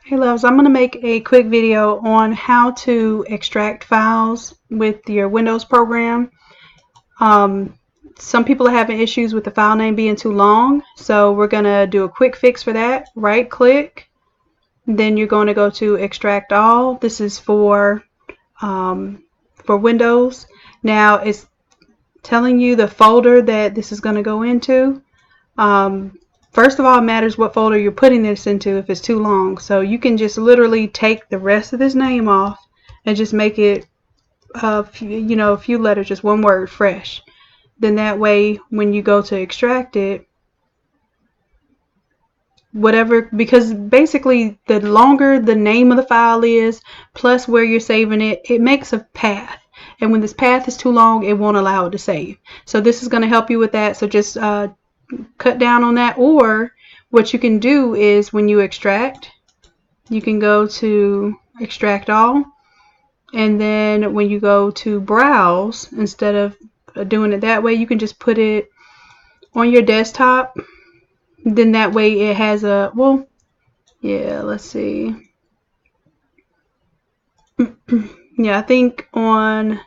Hey loves, I'm going to make a quick video on how to extract files with your Windows program. Some people are having issues with the file name being too long, so we're going to do a quick fix for that. Right click, then you're going to go to Extract All. This is for Windows. Now it's telling you the folder that this is going to go into. First of all, it matters what folder you're putting this into if it's too long. So you can just literally take the rest of this name off and just make it a few letters, just one word, fresh. Then that way when you go to extract it, because basically the longer the name of the file is plus where you're saving it, it makes a path. And when this path is too long, it won't allow it to save. So this is going to help you with that. So just cut down on that, or what you can do is when you extract, you can go to Extract All, and then when you go to Browse, instead of doing it that way, you can just put it on your desktop. Then that way it has a, well, yeah, let's see. Yeah, I think on,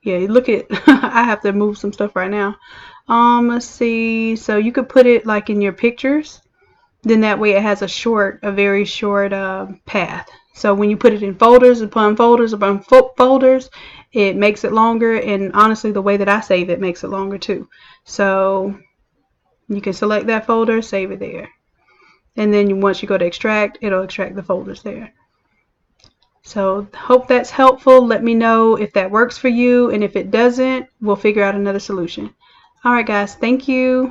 yeah, look at I have to move some stuff right now. Let's see, so you could put it like in your pictures, then that way it has a very short path. So when you put it in folders upon folders upon folders, it makes it longer, and honestly the way that I save it makes it longer too. So you can select that folder, save it there, and then once you go to extract, it'll extract the folders there. So hope that's helpful. Let me know if that works for you, and if it doesn't, we'll figure out another solution. Alright guys, thank you.